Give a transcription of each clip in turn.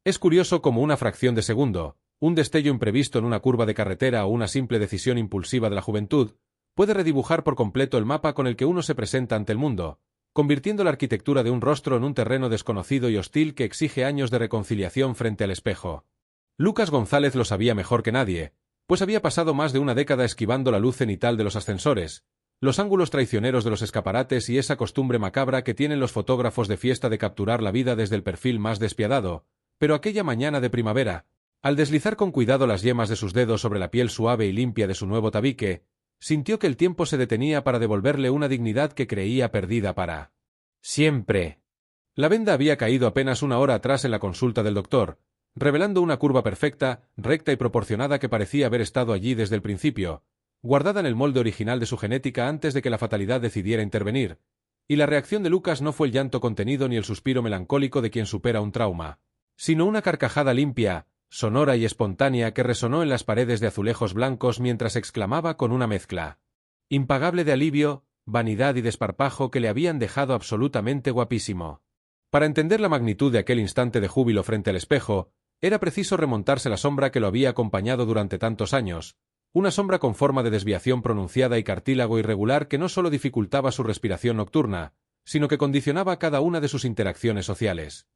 Es curioso cómo una fracción de segundo, un destello imprevisto en una curva de carretera o una simple decisión impulsiva de la juventud, puede redibujar por completo el mapa con el que uno se presenta ante el mundo, convirtiendo la arquitectura de un rostro en un terreno desconocido y hostil que exige años de reconciliación frente al espejo. Lucas González lo sabía mejor que nadie, pues había pasado más de una década esquivando la luz cenital de los ascensores, los ángulos traicioneros de los escaparates y esa costumbre macabra que tienen los fotógrafos de fiesta de capturar la vida desde el perfil más despiadado, pero aquella mañana de primavera, al deslizar con cuidado las yemas de sus dedos sobre la piel suave y limpia de su nuevo tabique, sintió que el tiempo se detenía para devolverle una dignidad que creía perdida para siempre. La venda había caído apenas una hora atrás en la consulta del doctor, revelando una curva perfecta, recta y proporcionada que parecía haber estado allí desde el principio, guardada en el molde original de su genética antes de que la fatalidad decidiera intervenir, y la reacción de Lucas no fue el llanto contenido ni el suspiro melancólico de quien supera un trauma, sino una carcajada limpia, sonora y espontánea que resonó en las paredes de azulejos blancos mientras exclamaba con una mezcla impagable de alivio, vanidad y desparpajo que le habían dejado absolutamente guapísimo. Para entender la magnitud de aquel instante de júbilo frente al espejo, era preciso remontarse la sombra que lo había acompañado durante tantos años, una sombra con forma de desviación pronunciada y cartílago irregular que no solo dificultaba su respiración nocturna, sino que condicionaba cada una de sus interacciones sociales.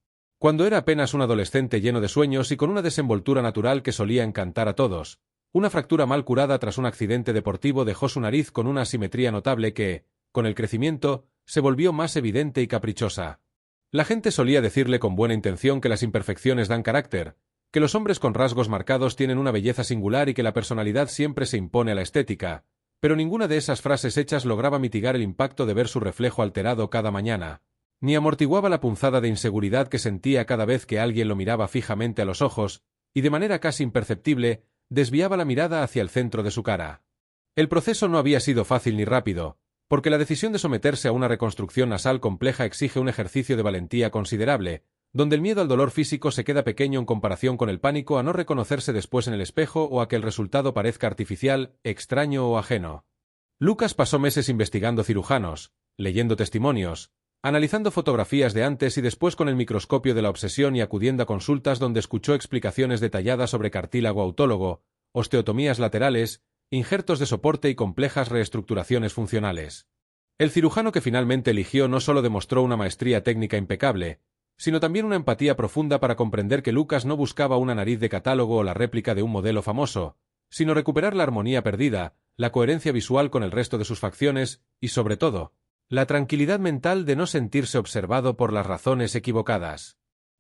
Cuando era apenas un adolescente lleno de sueños y con una desenvoltura natural que solía encantar a todos, una fractura mal curada tras un accidente deportivo dejó su nariz con una asimetría notable que, con el crecimiento, se volvió más evidente y caprichosa. La gente solía decirle con buena intención que las imperfecciones dan carácter, que los hombres con rasgos marcados tienen una belleza singular y que la personalidad siempre se impone a la estética, pero ninguna de esas frases hechas lograba mitigar el impacto de ver su reflejo alterado cada mañana, ni amortiguaba la punzada de inseguridad que sentía cada vez que alguien lo miraba fijamente a los ojos, y de manera casi imperceptible, desviaba la mirada hacia el centro de su cara. El proceso no había sido fácil ni rápido, porque la decisión de someterse a una reconstrucción nasal compleja exige un ejercicio de valentía considerable, donde el miedo al dolor físico se queda pequeño en comparación con el pánico a no reconocerse después en el espejo o a que el resultado parezca artificial, extraño o ajeno. Lucas pasó meses investigando cirujanos, leyendo testimonios, analizando fotografías de antes y después con el microscopio de la obsesión y acudiendo a consultas donde escuchó explicaciones detalladas sobre cartílago autólogo, osteotomías laterales, injertos de soporte y complejas reestructuraciones funcionales. El cirujano que finalmente eligió no solo demostró una maestría técnica impecable, sino también una empatía profunda para comprender que Lucas no buscaba una nariz de catálogo o la réplica de un modelo famoso, sino recuperar la armonía perdida, la coherencia visual con el resto de sus facciones y, sobre todo, la tranquilidad mental de no sentirse observado por las razones equivocadas.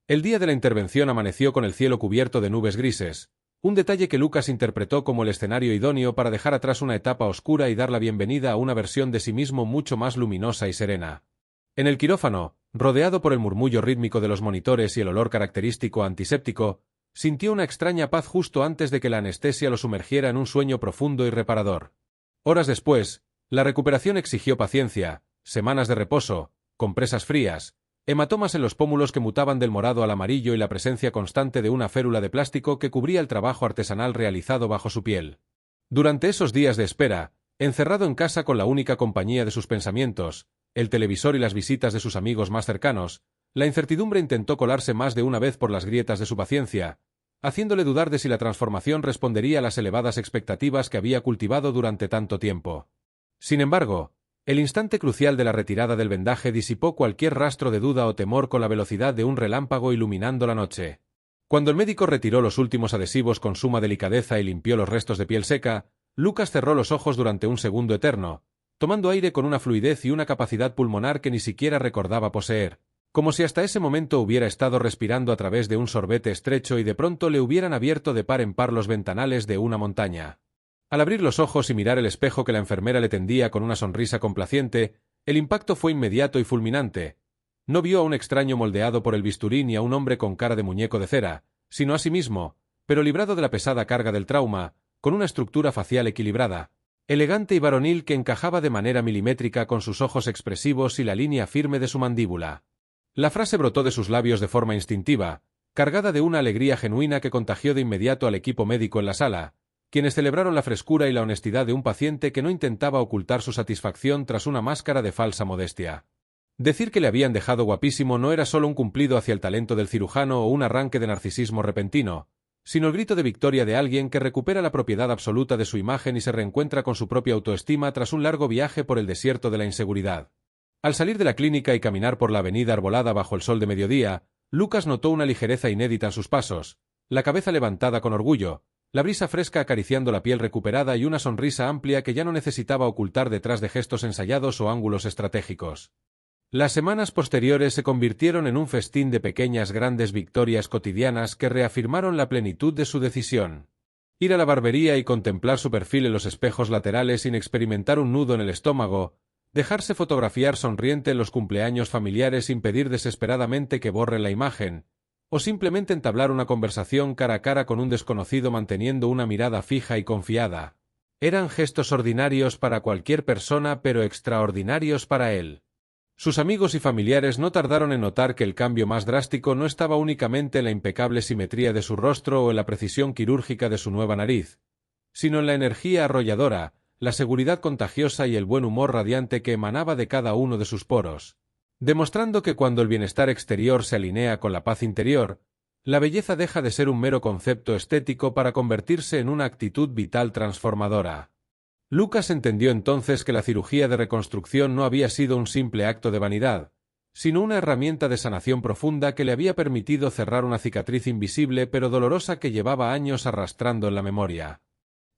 El día de la intervención amaneció con el cielo cubierto de nubes grises, un detalle que Lucas interpretó como el escenario idóneo para dejar atrás una etapa oscura y dar la bienvenida a una versión de sí mismo mucho más luminosa y serena. En el quirófano, rodeado por el murmullo rítmico de los monitores y el olor característico antiséptico, sintió una extraña paz justo antes de que la anestesia lo sumergiera en un sueño profundo y reparador. Horas después, la recuperación exigió paciencia, semanas de reposo, compresas frías, hematomas en los pómulos que mutaban del morado al amarillo y la presencia constante de una férula de plástico que cubría el trabajo artesanal realizado bajo su piel. Durante esos días de espera, encerrado en casa con la única compañía de sus pensamientos, el televisor y las visitas de sus amigos más cercanos, la incertidumbre intentó colarse más de una vez por las grietas de su paciencia, haciéndole dudar de si la transformación respondería a las elevadas expectativas que había cultivado durante tanto tiempo. Sin embargo, el instante crucial de la retirada del vendaje disipó cualquier rastro de duda o temor con la velocidad de un relámpago iluminando la noche. Cuando el médico retiró los últimos adhesivos con suma delicadeza y limpió los restos de piel seca, Lucas cerró los ojos durante un segundo eterno, tomando aire con una fluidez y una capacidad pulmonar que ni siquiera recordaba poseer, como si hasta ese momento hubiera estado respirando a través de un sorbete estrecho y de pronto le hubieran abierto de par en par los ventanales de una montaña. Al abrir los ojos y mirar el espejo que la enfermera le tendía con una sonrisa complaciente, el impacto fue inmediato y fulminante. No vio a un extraño moldeado por el bisturí ni a un hombre con cara de muñeco de cera, sino a sí mismo, pero librado de la pesada carga del trauma, con una estructura facial equilibrada, elegante y varonil que encajaba de manera milimétrica con sus ojos expresivos y la línea firme de su mandíbula. La frase brotó de sus labios de forma instintiva, cargada de una alegría genuina que contagió de inmediato al equipo médico en la sala, quienes celebraron la frescura y la honestidad de un paciente que no intentaba ocultar su satisfacción tras una máscara de falsa modestia. Decir que le habían dejado guapísimo no era solo un cumplido hacia el talento del cirujano o un arranque de narcisismo repentino, sino el grito de victoria de alguien que recupera la propiedad absoluta de su imagen y se reencuentra con su propia autoestima tras un largo viaje por el desierto de la inseguridad. Al salir de la clínica y caminar por la avenida arbolada bajo el sol de mediodía, Lucas notó una ligereza inédita en sus pasos, la cabeza levantada con orgullo, la brisa fresca acariciando la piel recuperada y una sonrisa amplia que ya no necesitaba ocultar detrás de gestos ensayados o ángulos estratégicos. Las semanas posteriores se convirtieron en un festín de pequeñas grandes victorias cotidianas que reafirmaron la plenitud de su decisión. Ir a la barbería y contemplar su perfil en los espejos laterales sin experimentar un nudo en el estómago, dejarse fotografiar sonriente en los cumpleaños familiares sin pedir desesperadamente que borren la imagen, o simplemente entablar una conversación cara a cara con un desconocido manteniendo una mirada fija y confiada. Eran gestos ordinarios para cualquier persona pero extraordinarios para él. Sus amigos y familiares no tardaron en notar que el cambio más drástico no estaba únicamente en la impecable simetría de su rostro o en la precisión quirúrgica de su nueva nariz, sino en la energía arrolladora, la seguridad contagiosa y el buen humor radiante que emanaba de cada uno de sus poros, demostrando que cuando el bienestar exterior se alinea con la paz interior, la belleza deja de ser un mero concepto estético para convertirse en una actitud vital transformadora. Lucas entendió entonces que la cirugía de reconstrucción no había sido un simple acto de vanidad, sino una herramienta de sanación profunda que le había permitido cerrar una cicatriz invisible pero dolorosa que llevaba años arrastrando en la memoria.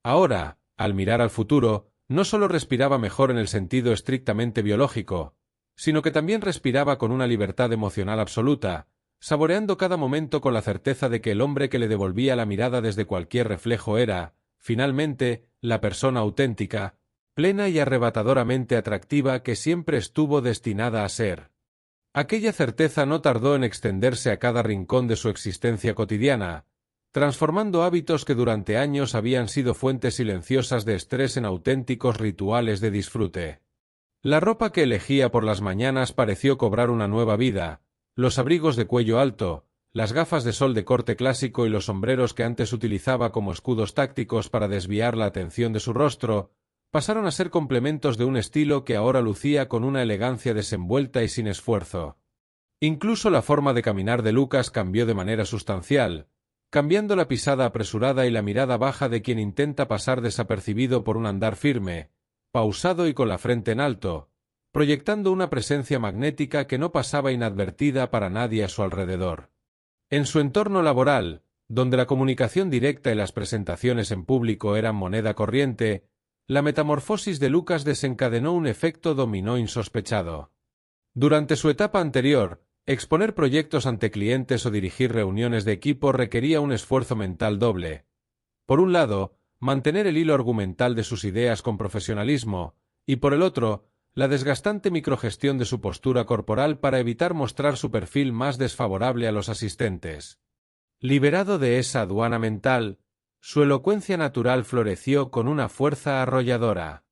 Ahora, al mirar al futuro, no solo respiraba mejor en el sentido estrictamente biológico, sino que también respiraba con una libertad emocional absoluta, saboreando cada momento con la certeza de que el hombre que le devolvía la mirada desde cualquier reflejo era, finalmente, la persona auténtica, plena y arrebatadoramente atractiva que siempre estuvo destinada a ser. Aquella certeza no tardó en extenderse a cada rincón de su existencia cotidiana, transformando hábitos que durante años habían sido fuentes silenciosas de estrés en auténticos rituales de disfrute. La ropa que elegía por las mañanas pareció cobrar una nueva vida, los abrigos de cuello alto, las gafas de sol de corte clásico y los sombreros que antes utilizaba como escudos tácticos para desviar la atención de su rostro, pasaron a ser complementos de un estilo que ahora lucía con una elegancia desenvuelta y sin esfuerzo. Incluso la forma de caminar de Lucas cambió de manera sustancial, cambiando la pisada apresurada y la mirada baja de quien intenta pasar desapercibido por un andar firme, pausado y con la frente en alto, proyectando una presencia magnética que no pasaba inadvertida para nadie a su alrededor. En su entorno laboral, donde la comunicación directa y las presentaciones en público eran moneda corriente, la metamorfosis de Lucas desencadenó un efecto dominó insospechado. Durante su etapa anterior, exponer proyectos ante clientes o dirigir reuniones de equipo requería un esfuerzo mental doble. Por un lado, mantener el hilo argumental de sus ideas con profesionalismo, y por el otro, la desgastante microgestión de su postura corporal para evitar mostrar su perfil más desfavorable a los asistentes. Liberado de esa aduana mental, su elocuencia natural floreció con una fuerza arrolladora.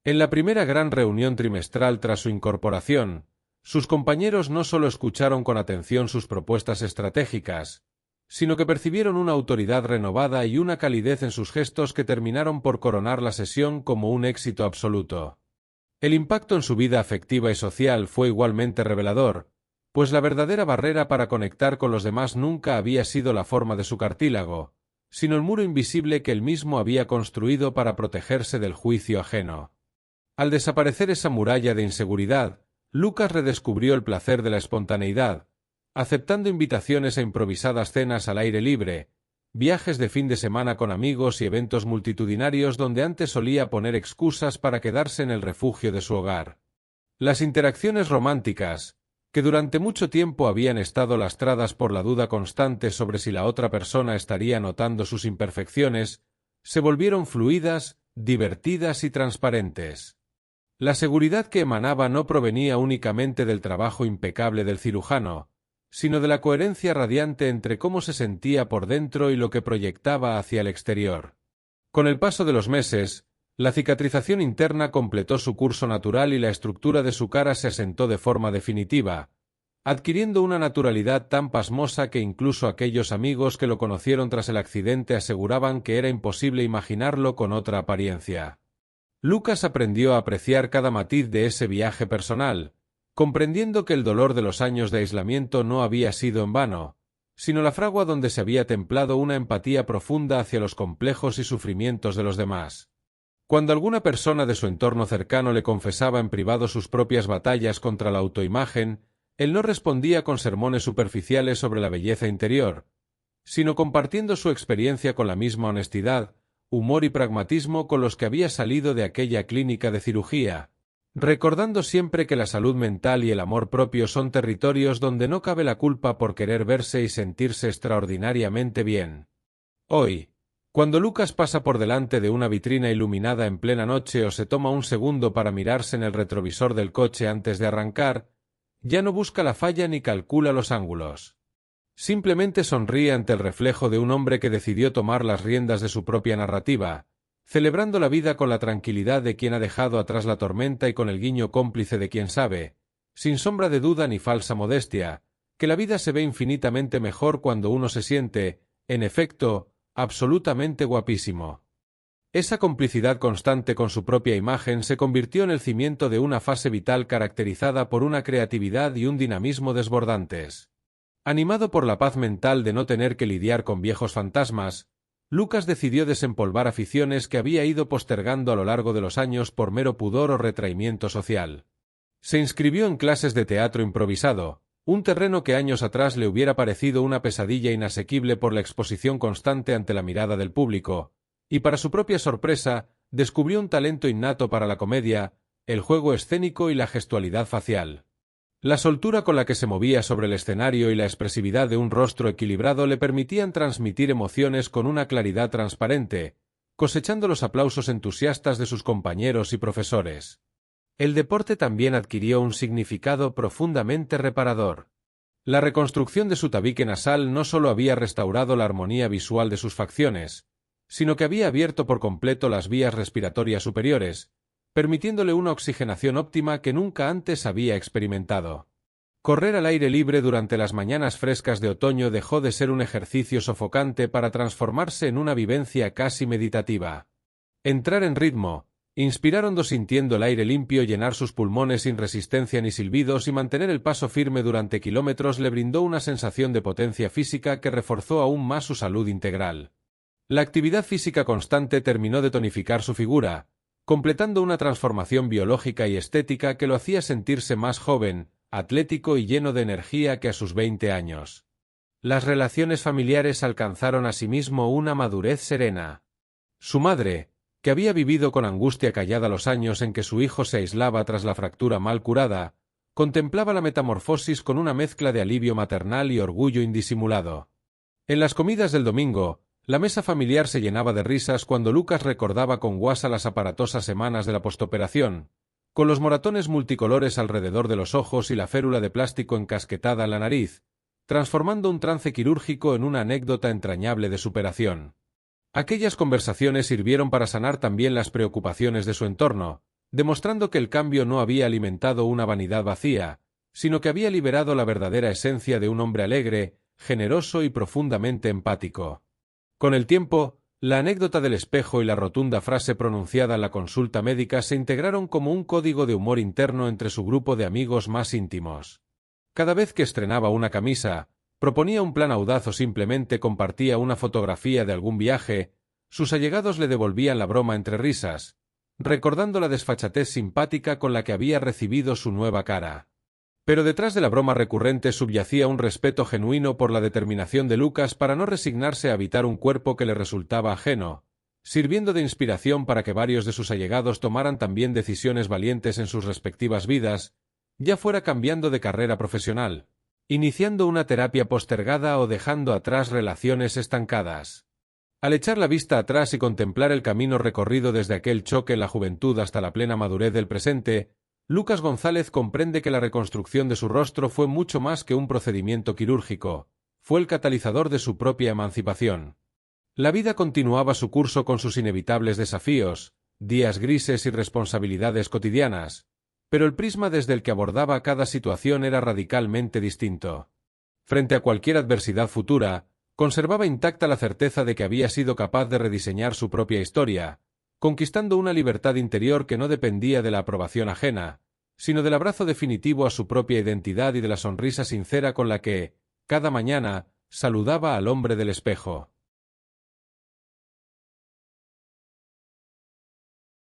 En la primera gran reunión trimestral tras su incorporación, sus compañeros no solo escucharon con atención sus propuestas estratégicas, sino que percibieron una autoridad renovada y una calidez en sus gestos que terminaron por coronar la sesión como un éxito absoluto. El impacto en su vida afectiva y social fue igualmente revelador, pues la verdadera barrera para conectar con los demás nunca había sido la forma de su cartílago, sino el muro invisible que él mismo había construido para protegerse del juicio ajeno. Al desaparecer esa muralla de inseguridad, Lucas redescubrió el placer de la espontaneidad, aceptando invitaciones a improvisadas cenas al aire libre, viajes de fin de semana con amigos y eventos multitudinarios donde antes solía poner excusas para quedarse en el refugio de su hogar. Las interacciones románticas, que durante mucho tiempo habían estado lastradas por la duda constante sobre si la otra persona estaría notando sus imperfecciones, se volvieron fluidas, divertidas y transparentes. La seguridad que emanaba no provenía únicamente del trabajo impecable del cirujano, sino de la coherencia radiante entre cómo se sentía por dentro y lo que proyectaba hacia el exterior. Con el paso de los meses, la cicatrización interna completó su curso natural y la estructura de su cara se asentó de forma definitiva, adquiriendo una naturalidad tan pasmosa que incluso aquellos amigos que lo conocieron tras el accidente aseguraban que era imposible imaginarlo con otra apariencia. Lucas aprendió a apreciar cada matiz de ese viaje personal, comprendiendo que el dolor de los años de aislamiento no había sido en vano, sino la fragua donde se había templado una empatía profunda hacia los complejos y sufrimientos de los demás. Cuando alguna persona de su entorno cercano le confesaba en privado sus propias batallas contra la autoimagen, él no respondía con sermones superficiales sobre la belleza interior, sino compartiendo su experiencia con la misma honestidad, humor y pragmatismo con los que había salido de aquella clínica de cirugía, recordando siempre que la salud mental y el amor propio son territorios donde no cabe la culpa por querer verse y sentirse extraordinariamente bien. Hoy, cuando Lucas pasa por delante de una vitrina iluminada en plena noche o se toma un segundo para mirarse en el retrovisor del coche antes de arrancar, ya no busca la falla ni calcula los ángulos. Simplemente sonríe ante el reflejo de un hombre que decidió tomar las riendas de su propia narrativa, celebrando la vida con la tranquilidad de quien ha dejado atrás la tormenta y con el guiño cómplice de quien sabe, sin sombra de duda ni falsa modestia, que la vida se ve infinitamente mejor cuando uno se siente, en efecto, absolutamente guapísimo. Esa complicidad constante con su propia imagen se convirtió en el cimiento de una fase vital caracterizada por una creatividad y un dinamismo desbordantes. Animado por la paz mental de no tener que lidiar con viejos fantasmas, Lucas decidió desempolvar aficiones que había ido postergando a lo largo de los años por mero pudor o retraimiento social. Se inscribió en clases de teatro improvisado, un terreno que años atrás le hubiera parecido una pesadilla inasequible por la exposición constante ante la mirada del público, y para su propia sorpresa, descubrió un talento innato para la comedia, el juego escénico y la gestualidad facial. La soltura con la que se movía sobre el escenario y la expresividad de un rostro equilibrado le permitían transmitir emociones con una claridad transparente, cosechando los aplausos entusiastas de sus compañeros y profesores. El deporte también adquirió un significado profundamente reparador. La reconstrucción de su tabique nasal no solo había restaurado la armonía visual de sus facciones, sino que había abierto por completo las vías respiratorias superiores, permitiéndole una oxigenación óptima que nunca antes había experimentado. Correr al aire libre durante las mañanas frescas de otoño dejó de ser un ejercicio sofocante para transformarse en una vivencia casi meditativa. Entrar en ritmo, inspirar hondo sintiendo el aire limpio llenar sus pulmones sin resistencia ni silbidos y mantener el paso firme durante kilómetros le brindó una sensación de potencia física que reforzó aún más su salud integral. La actividad física constante terminó de tonificar su figura, completando una transformación biológica y estética que lo hacía sentirse más joven, atlético y lleno de energía que a sus 20 años. Las relaciones familiares alcanzaron asimismo una madurez serena. Su madre, que había vivido con angustia callada los años en que su hijo se aislaba tras la fractura mal curada, contemplaba la metamorfosis con una mezcla de alivio maternal y orgullo indisimulado. En las comidas del domingo, la mesa familiar se llenaba de risas cuando Lucas recordaba con guasa las aparatosas semanas de la postoperación, con los moratones multicolores alrededor de los ojos y la férula de plástico encasquetada en la nariz, transformando un trance quirúrgico en una anécdota entrañable de superación. Aquellas conversaciones sirvieron para sanar también las preocupaciones de su entorno, demostrando que el cambio no había alimentado una vanidad vacía, sino que había liberado la verdadera esencia de un hombre alegre, generoso y profundamente empático. Con el tiempo, la anécdota del espejo y la rotunda frase pronunciada en la consulta médica se integraron como un código de humor interno entre su grupo de amigos más íntimos. Cada vez que estrenaba una camisa, proponía un plan audaz o simplemente compartía una fotografía de algún viaje, sus allegados le devolvían la broma entre risas, recordando la desfachatez simpática con la que había recibido su nueva cara. Pero detrás de la broma recurrente subyacía un respeto genuino por la determinación de Lucas para no resignarse a habitar un cuerpo que le resultaba ajeno, sirviendo de inspiración para que varios de sus allegados tomaran también decisiones valientes en sus respectivas vidas, ya fuera cambiando de carrera profesional, iniciando una terapia postergada o dejando atrás relaciones estancadas. Al echar la vista atrás y contemplar el camino recorrido desde aquel choque en la juventud hasta la plena madurez del presente, Lucas González comprende que la reconstrucción de su rostro fue mucho más que un procedimiento quirúrgico, fue el catalizador de su propia emancipación. La vida continuaba su curso con sus inevitables desafíos, días grises y responsabilidades cotidianas, pero el prisma desde el que abordaba cada situación era radicalmente distinto. Frente a cualquier adversidad futura, conservaba intacta la certeza de que había sido capaz de rediseñar su propia historia, conquistando una libertad interior que no dependía de la aprobación ajena, sino del abrazo definitivo a su propia identidad y de la sonrisa sincera con la que, cada mañana, saludaba al hombre del espejo.